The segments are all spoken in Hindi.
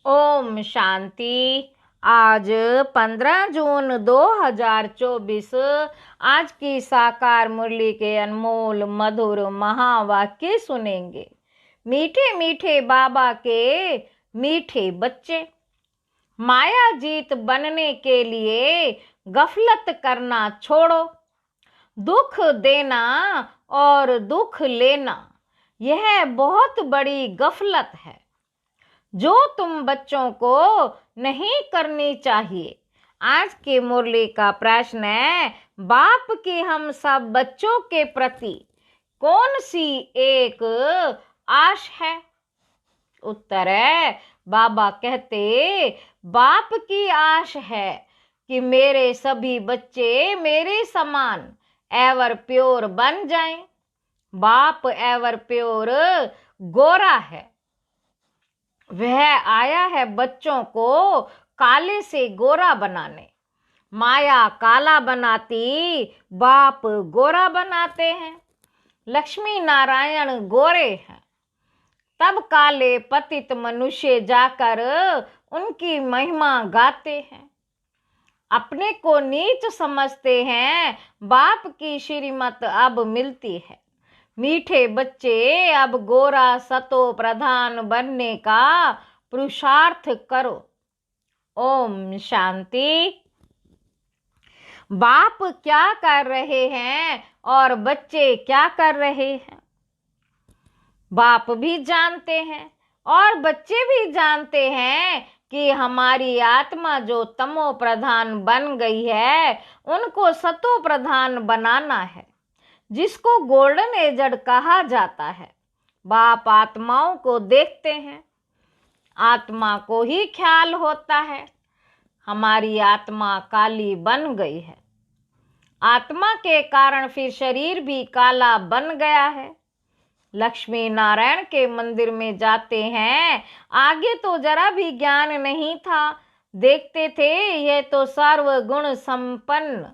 ओम शांति। आज 15 जून 2024 आज की साकार मुरली के अनमोल मधुर महावाक्य सुनेंगे। मीठे मीठे बाबा के मीठे बच्चे, माया जीत बनने के लिए गफलत करना छोड़ो। दुख देना और दुख लेना यह बहुत बड़ी गफलत है जो तुम बच्चों को नहीं करनी चाहिए। आज की मुरली का प्रश्न है, बाप की हम सब बच्चों के प्रति कौन सी एक आश है? उत्तर है, बाबा कहते बाप की आश है कि मेरे सभी बच्चे मेरे समान एवर प्योर बन जाएं। बाप एवर प्योर गोरा है, वह आया है बच्चों को काले से गोरा बनाने। माया काला बनाती, बाप गोरा बनाते हैं। लक्ष्मी नारायण गोरे हैं, तब काले पतित मनुष्य जाकर उनकी महिमा गाते हैं। अपने को नीच समझते हैं, बाप की श्रीमत अब मिलती है। मीठे बच्चे अब गोरा सतो प्रधान बनने का पुरुषार्थ करो। ओम शांति। बाप क्या कर रहे हैं और बच्चे क्या कर रहे हैं, बाप भी जानते हैं और बच्चे भी जानते हैं कि हमारी आत्मा जो तमो प्रधान बन गई है उनको सतो प्रधान बनाना है, जिसको गोल्डन एजड कहा जाता है। बाप आत्माओं को देखते हैं, आत्मा को ही ख्याल होता है हमारी आत्मा काली बन गई है। आत्मा के कारण फिर शरीर भी काला बन गया है। लक्ष्मी नारायण के मंदिर में जाते हैं, आगे तो जरा भी ज्ञान नहीं था, देखते थे यह तो सर्वगुण संपन्न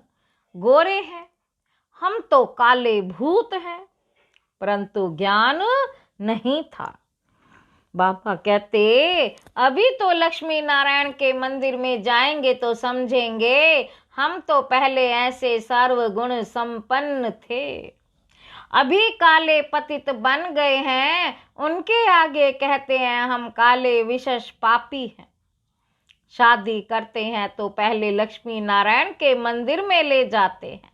गोरे हैं, हम तो काले भूत हैं, परंतु ज्ञान नहीं था। बाबा कहते अभी तो लक्ष्मी नारायण के मंदिर में जाएंगे तो समझेंगे हम तो पहले ऐसे सर्वगुण संपन्न थे, अभी काले पतित बन गए हैं। उनके आगे कहते हैं हम काले विशेष पापी हैं। शादी करते हैं तो पहले लक्ष्मी नारायण के मंदिर में ले जाते हैं।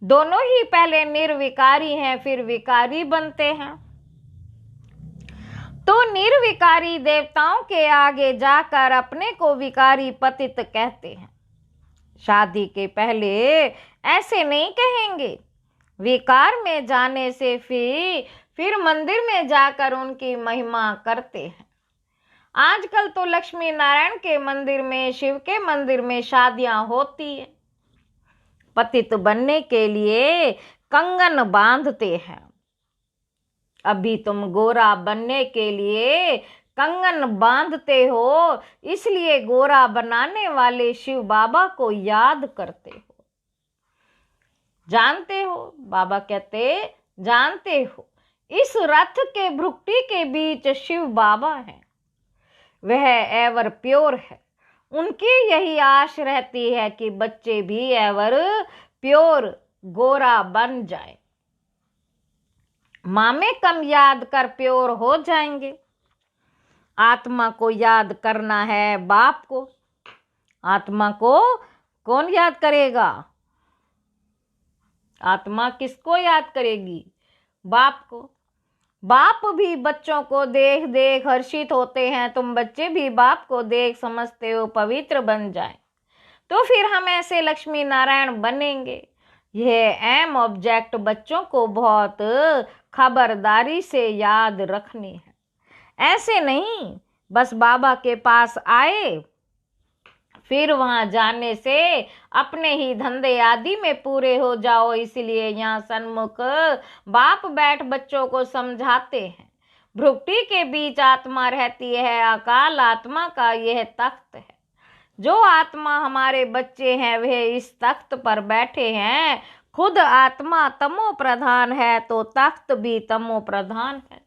दोनों ही पहले निर्विकारी हैं, फिर विकारी बनते हैं। तो निर्विकारी देवताओं के आगे जाकर अपने को विकारी पतित कहते हैं। शादी के पहले ऐसे नहीं कहेंगे। विकार में जाने से फिर मंदिर में जाकर उनकी महिमा करते हैं। आजकल तो लक्ष्मी नारायण के मंदिर में, शिव के मंदिर में शादियां होती है। पतित बनने के लिए कंगन बांधते हैं। अभी तुम गोरा बनने के लिए कंगन बांधते हो, इसलिए गोरा बनाने वाले शिव बाबा को याद करते हो। जानते हो, बाबा कहते जानते हो, इस रथ के भ्रुकुटी के बीच शिव बाबा हैं, वह एवर प्योर है। उनकी यही आश रहती है कि बच्चे भी एवर प्योर गोरा बन जाए। मामे कम याद कर प्योर हो जाएंगे। आत्मा को याद करना है, बाप को। आत्मा को कौन याद करेगा? आत्मा किसको याद करेगी? बाप को। बाप भी बच्चों को देख देख हर्षित होते हैं। तुम बच्चे भी बाप को देख समझते हो पवित्र बन जाए, तो फिर हम ऐसे लक्ष्मी नारायण बनेंगे। यह एम ऑब्जेक्ट बच्चों को बहुत खबरदारी से याद रखनी है। ऐसे नहीं बस बाबा के पास आए फिर वहां जाने से अपने ही धंधे आदि में पूरे हो जाओ। इसलिए यहाँ सन्मुख बाप बैठ बच्चों को समझाते हैं। भ्रुकुटी के बीच आत्मा रहती है, अकाल आत्मा का यह तख्त है। जो आत्मा हमारे बच्चे हैं वे इस तख्त पर बैठे हैं। खुद आत्मा तमो प्रधान है तो तख्त भी तमो प्रधान है।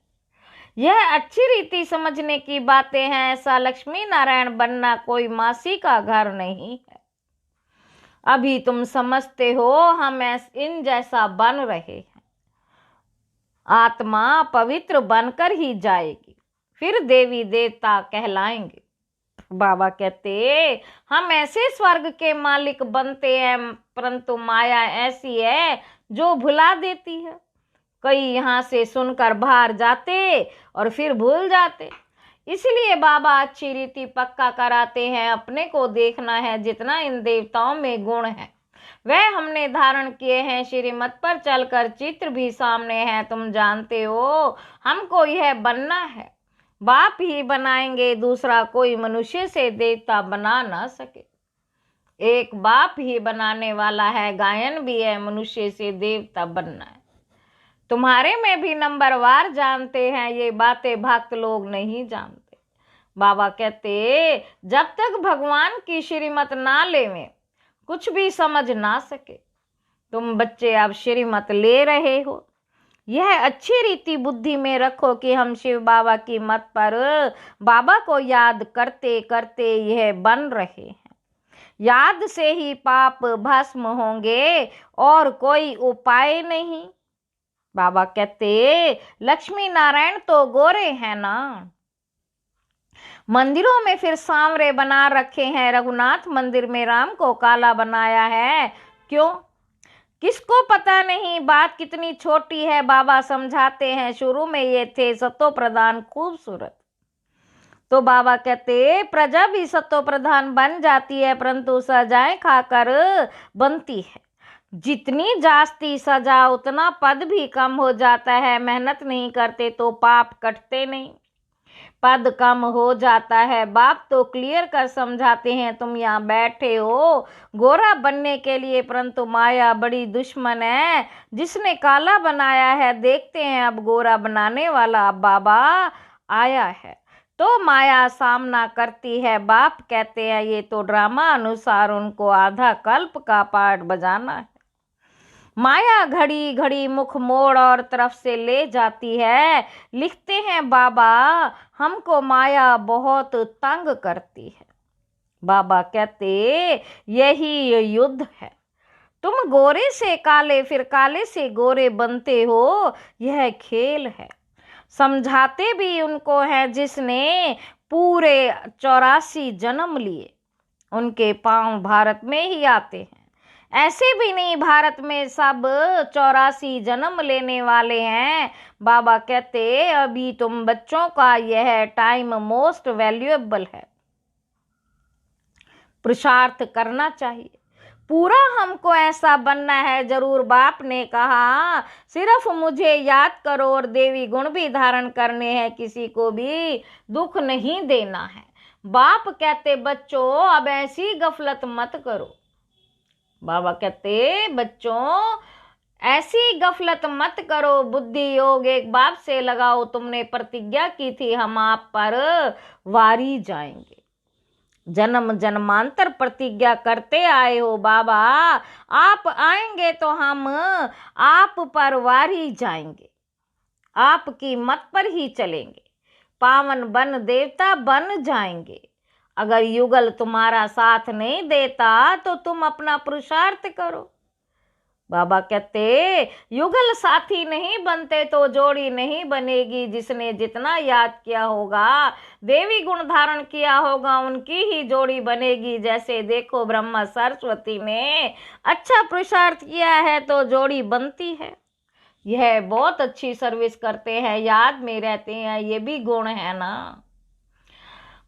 यह अच्छी रीति समझने की बातें हैं। ऐसा लक्ष्मी नारायण बनना कोई मासी का घर नहीं है। अभी तुम समझते हो हम इन जैसा बन रहे हैं। आत्मा पवित्र बनकर ही जाएगी, फिर देवी देवता कहलाएंगे। बाबा कहते हम ऐसे स्वर्ग के मालिक बनते हैं, परंतु माया ऐसी है जो भुला देती है। कई यहाँ से सुनकर बाहर जाते और फिर भूल जाते। इसलिए बाबा अच्छी रीति पक्का कराते हैं। अपने को देखना है, जितना इन देवताओं में गुण है वह हमने धारण किए हैं। श्रीमत पर चलकर चित्र भी सामने है। तुम जानते हो हमको यह बनना है। बाप ही बनाएंगे, दूसरा कोई मनुष्य से देवता बना ना सके। एक बाप ही बनाने वाला है। गायन भी है, मनुष्य से देवता बनना है। तुम्हारे में भी नंबरवार जानते हैं, ये बातें भक्त लोग नहीं जानते। बाबा कहते जब तक भगवान की श्रीमत ना लेवें कुछ भी समझ ना सके। तुम बच्चे अब श्रीमत ले रहे हो, यह अच्छी रीति बुद्धि में रखो कि हम शिव बाबा की मत पर बाबा को याद करते करते यह बन रहे हैं। याद से ही पाप भस्म होंगे और कोई उपाय नहीं। बाबा कहते लक्ष्मी नारायण तो गोरे हैं ना, मंदिरों में फिर सांवरे बना रखे हैं। रघुनाथ मंदिर में राम को काला बनाया है, क्यों? किसको पता नहीं। बात कितनी छोटी है, बाबा समझाते हैं। शुरू में ये थे सतो प्रधान खूबसूरत, तो बाबा कहते प्रजा भी सतो प्रधान बन जाती है, परंतु सजाएं खाकर बनती है। जितनी जास्ती सजा उतना पद भी कम हो जाता है। मेहनत नहीं करते तो पाप कटते नहीं, पद कम हो जाता है। बाप तो क्लियर कर समझाते हैं। तुम यहाँ बैठे हो गोरा बनने के लिए, परंतु माया बड़ी दुश्मन है जिसने काला बनाया है। देखते हैं अब गोरा बनाने वाला बाबा आया है तो माया सामना करती है। बाप कहते हैं ये तो ड्रामा अनुसार उनको आधा कल्प का पाठ बजाना है। माया घड़ी घड़ी मुख मोड़ और तरफ से ले जाती है। लिखते हैं बाबा हमको माया बहुत तंग करती है। बाबा कहते यही युद्ध है। तुम गोरे से काले फिर काले से गोरे बनते हो, यह खेल है। समझाते भी उनको है जिसने पूरे 84 जन्म लिए। उनके पांव भारत में ही आते हैं। ऐसे भी नहीं भारत में सब 84 जन्म लेने वाले हैं। बाबा कहते अभी तुम बच्चों का यह टाइम मोस्ट वैल्यूएबल है। पुरुषार्थ करना चाहिए। पूरा हमको ऐसा बनना है। जरूर बाप ने कहा सिर्फ मुझे याद करो और देवी गुण भी धारण करने हैं, किसी को भी दुख नहीं देना है। बाप कहते बच्चों अब ऐसी गफलत मत करो। बाबा कहते बच्चों ऐसी गफलत मत करो, बुद्धि योग एक बाप से लगाओ। तुमने प्रतिज्ञा की थी हम आप पर वारी जाएंगे। जन्म जन्मांतर प्रतिज्ञा करते आए हो बाबा, आप आएंगे तो हम आप पर वारी जाएंगे, आपकी मत पर ही चलेंगे, पावन बन देवता बन जाएंगे। अगर युगल तुम्हारा साथ नहीं देता तो तुम अपना पुरुषार्थ करो। बाबा कहते युगल साथी नहीं बनते तो जोड़ी नहीं बनेगी। जिसने जितना याद किया होगा, देवी गुण धारण किया होगा, उनकी ही जोड़ी बनेगी। जैसे देखो ब्रह्मा सरस्वती ने अच्छा पुरुषार्थ किया है तो जोड़ी बनती है। यह बहुत अच्छी सर्विस करते हैं, याद में रहते हैं, ये भी गुण है ना।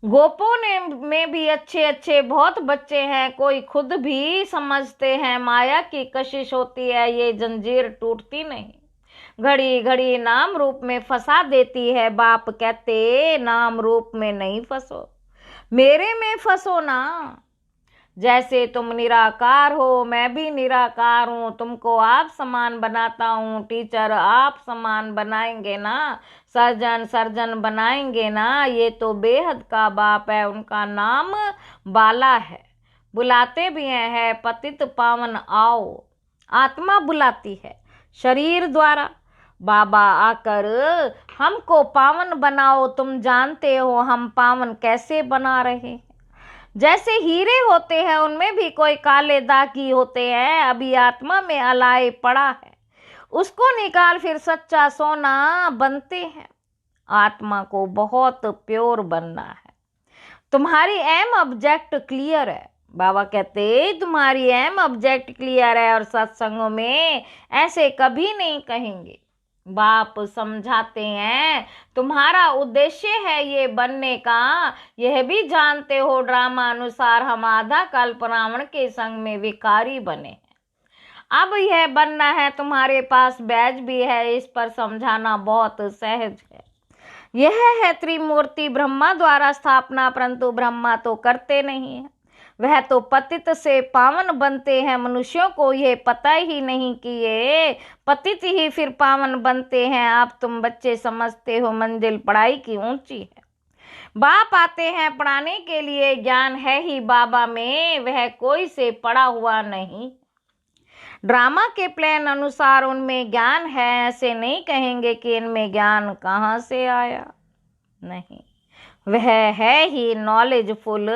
गोपों ने में भी अच्छे अच्छे बहुत बच्चे हैं, कोई खुद भी समझते हैं माया की कशिश होती है, ये जंजीर टूटती नहीं। घड़ी घड़ी नाम रूप में फंसा देती है। बाप कहते नाम रूप में नहीं फंसो, मेरे में फंसो ना। जैसे तुम निराकार हो मैं भी निराकार हूँ, तुमको आप समान बनाता हूँ। टीचर आप समान बनाएंगे ना, सर्जन सर्जन बनाएंगे ना। ये तो बेहद का बाप है, उनका नाम बाला है। बुलाते भी हैं पतित पावन आओ, आत्मा बुलाती है शरीर द्वारा। बाबा आकर हमको पावन बनाओ, तुम जानते हो हम पावन कैसे बना रहे हैं। जैसे हीरे होते हैं उनमें भी कोई काले दागी होते हैं, अभी आत्मा में अलाए पड़ा है, उसको निकाल फिर सच्चा सोना बनते हैं। आत्मा को बहुत प्योर बनना है। तुम्हारी एम ऑब्जेक्ट क्लियर है। बाबा कहते तुम्हारी एम ऑब्जेक्ट क्लियर है और सत्संगों में ऐसे कभी नहीं कहेंगे। बाप समझाते हैं तुम्हारा उद्देश्य है ये बनने का, यह भी जानते हो ड्रामा अनुसार हम आधा कल्प रावण के संग में विकारी बने हैं। अब यह बनना है, तुम्हारे पास बैज भी है, इस पर समझाना बहुत सहज है। यह है त्रिमूर्ति ब्रह्मा द्वारा स्थापना, परंतु ब्रह्मा तो करते नहीं है, वह तो पतित से पावन बनते हैं। मनुष्यों को ये पता ही नहीं कि ये पतित ही फिर पावन बनते हैं। आप तुम बच्चे समझते हो मंजिल पढ़ाई की ऊंची है। बाप आते हैं पढ़ाने के लिए, ज्ञान है ही बाबा में, वह कोई से पढ़ा हुआ नहीं। ड्रामा के प्लान अनुसार उनमें ज्ञान है, ऐसे नहीं कहेंगे कि इनमें ज्ञान कहाँ से आया। नहीं, वह है ही नॉलेजफुल,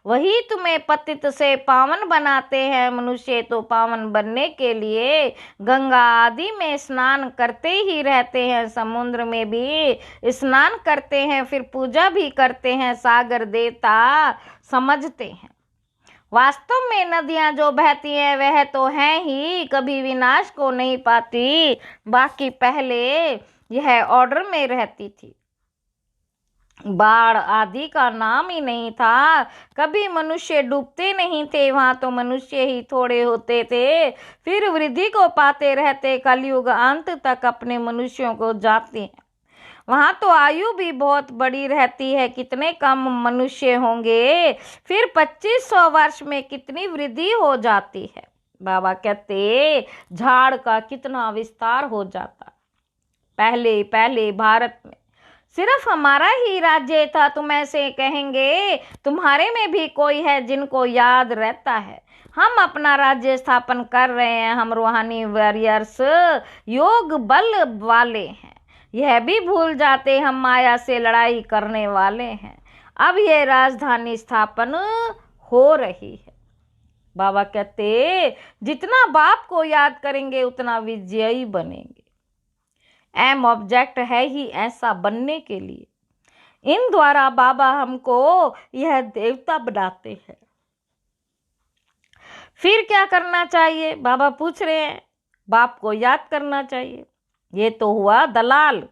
वही तुम्हें पतित से पावन बनाते हैं। मनुष्य तो पावन बनने के लिए गंगा आदि में स्नान करते ही रहते हैं, समुद्र में भी स्नान करते हैं, फिर पूजा भी करते हैं, सागर देवता समझते हैं। वास्तव में नदियां जो बहती हैं वह तो हैं ही, कभी विनाश को नहीं पाती, बाकी पहले यह ऑर्डर में रहती थी। बाढ़ आदि का नाम ही नहीं था, कभी मनुष्य डूबते नहीं थे, वहां तो मनुष्य ही थोड़े होते थे, फिर वृद्धि को पाते रहते, कलयुग अंत तक अपने मनुष्यों को जाते हैं। वहां तो आयु भी बहुत बड़ी रहती है, कितने कम मनुष्य होंगे, फिर 2500 वर्ष में कितनी वृद्धि हो जाती है। बाबा कहते झाड़ का कितना विस्तार हो जाता। पहले पहले भारत में सिर्फ हमारा ही राज्य था, तुम ऐसे कहेंगे तुम्हारे में भी कोई है जिनको याद रहता है। हम अपना राज्य स्थापन कर रहे हैं, हम रूहानी वॉरियर्स योग बल वाले हैं, यह भी भूल जाते हम माया से लड़ाई करने वाले हैं। अब यह राजधानी स्थापन हो रही है। बाबा कहते जितना बाप को याद करेंगे उतना विजयी बनेंगे। एम ऑब्जेक्ट है ही ऐसा बनने के लिए। इन द्वारा बाबा हमको यह देवता बनाते हैं। फिर क्या करना चाहिए? बाबा पूछ रहे हैं। बाप को याद करना चाहिए। ये तो हुआ दलाल।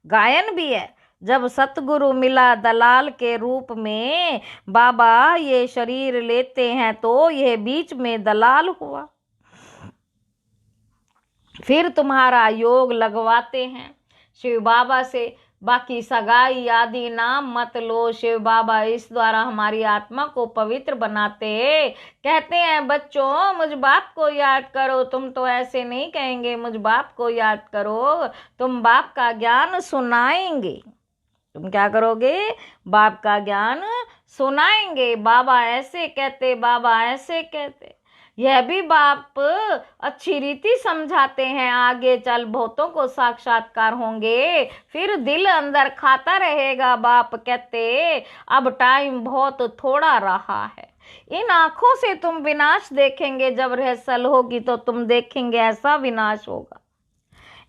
गायन भी है, जब सतगुरु मिला दलाल के रूप में, बाबा ये शरीर लेते हैं तो यह बीच में दलाल हुआ। फिर तुम्हारा योग लगवाते हैं शिव बाबा से, बाकी सगाई आदि नाम मत लो। शिव बाबा इस द्वारा हमारी आत्मा को पवित्र बनाते, कहते हैं बच्चों मुझ बाप को याद करो। तुम तो ऐसे नहीं कहेंगे मुझ बाप को याद करो, तुम बाप का ज्ञान सुनाएंगे। तुम क्या करोगे? बाप का ज्ञान सुनाएंगे। बाबा ऐसे कहते, बाबा ऐसे कहते। यह भी बाप अच्छी रीति समझाते हैं। आगे चल बहुतों को साक्षात्कार होंगे, फिर दिल अंदर खाता रहेगा। बाप कहते अब टाइम बहुत थोड़ा रहा है। इन आंखों से तुम विनाश देखेंगे, जब रहसल होगी तो तुम देखेंगे ऐसा विनाश होगा।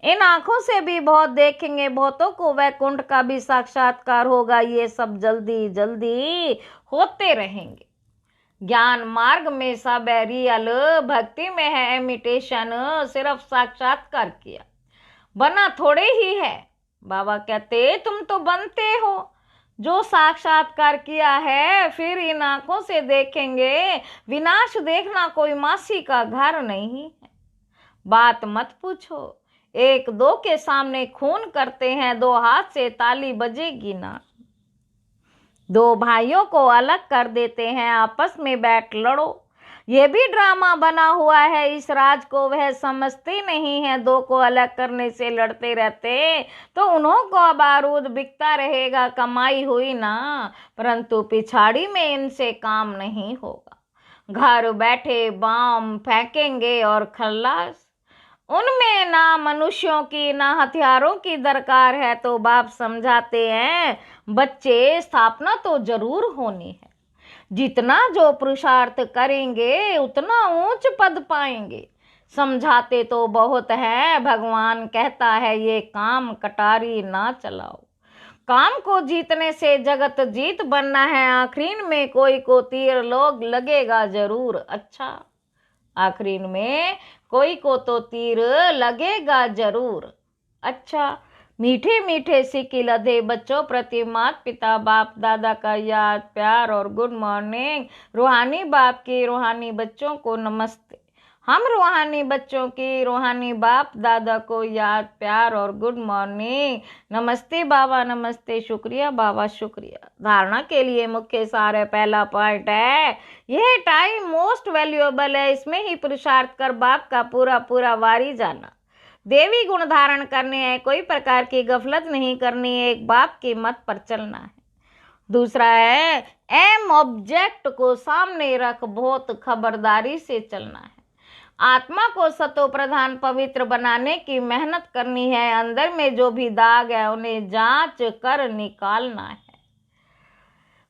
इन आंखों से भी बहुत देखेंगे, बहुतों को वैकुंठ का भी साक्षात्कार होगा। ये सब जल्दी जल्दी होते रहेंगे। ज्ञान मार्ग में सब है रियल, भक्ति में है इमिटेशन। सिर्फ साक्षात्कार किया, बना थोड़े ही है। बाबा कहते तुम तो बनते हो, जो साक्षात्कार किया है फिर इन आंखों से देखेंगे। विनाश देखना कोई मासी का घर नहीं है। बात मत पूछो, एक दो के सामने खून करते हैं, दो हाथ से ताली बजेगी ना। दो भाइयों को अलग कर देते हैं, आपस में बैठ लड़ो। ये भी ड्रामा बना हुआ है, इस राज को वह समझते नहीं है। दो को अलग करने से लड़ते रहते तो उन्हों को बारूद बिकता रहेगा, कमाई हुई ना, परंतु पिछाड़ी में इनसे काम नहीं होगा। घर बैठे बम फेंकेंगे और खल्लास। उनमें ना मनुष्यों की ना हथियारों की दरकार है, तो बाप समझाते हैं बच्चे स्थापना तो जरूर होनी है। जितना जो पुरुषार्थ करेंगे उतना ऊंच पद पाएंगे। समझाते तो बहुत है, भगवान कहता है ये काम कटारी ना चलाओ। काम को जीतने से जगत जीत बनना है, आखिरी में कोई को तीर लोग लगेगा जरूर। अच्छा, आखिरी में कोई को तो तीर लगेगा जरूर। अच्छा, मीठे मीठे सिक्के लदे बच्चों प्रति माता पिता बाप दादा का याद प्यार और गुड मॉर्निंग। रूहानी बाप की रूहानी बच्चों को नमस्ते। हम रूहानी बच्चों की रूहानी बाप दादा को याद प्यार और गुड मॉर्निंग। नमस्ते बाबा, नमस्ते, शुक्रिया बाबा, शुक्रिया। धारणा के लिए मुख्य सार है, पहला पॉइंट है यह टाइम मोस्ट वैल्यूएबल है, इसमें ही पुरुषार्थ कर बाप का पूरा पूरा वारी जाना। देवी गुण धारण करने हैं, कोई प्रकार की गफलत नहीं करनी है, एक बाप की मत पर चलना है। दूसरा है एम ऑब्जेक्ट को सामने रख बहुत खबरदारी से चलना है। आत्मा को सतो प्रधान पवित्र बनाने की मेहनत करनी है, अंदर में जो भी दाग है उन्हें जांच कर निकालना है।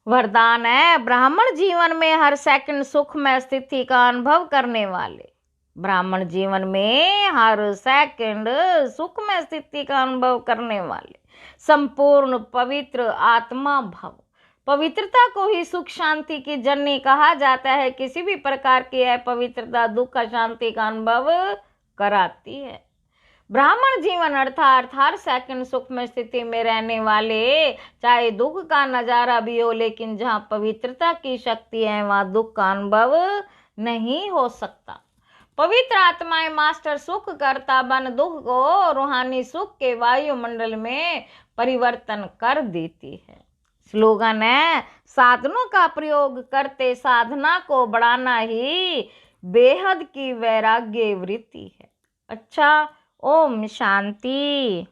वरदान है ब्राह्मण जीवन में हर सेकंड सुख में स्थिति का अनुभव करने वाले। ब्राह्मण जीवन में हर सेकंड सुख में स्थिति का अनुभव करने वाले संपूर्ण पवित्र आत्मा भव। पवित्रता को ही सुख शांति की जननी कहा जाता है। किसी भी प्रकार की अपवित्रता दुख शांति का अनुभव कराती है। ब्राह्मण जीवन अर्थात हर सेकंड सुख में स्थिति में रहने वाले, चाहे दुख का नजारा भी हो, लेकिन जहाँ पवित्रता की शक्ति है वहाँ दुख का अनुभव नहीं हो सकता। पवित्र आत्माएं मास्टर सुख करता बन दुख को रूहानी सुख के वायुमंडल में परिवर्तन कर देती है। स्लोगन है साधनों का प्रयोग करते साधना को बढ़ाना ही बेहद की वैराग्य वृत्ति है। अच्छा, ओम शांति।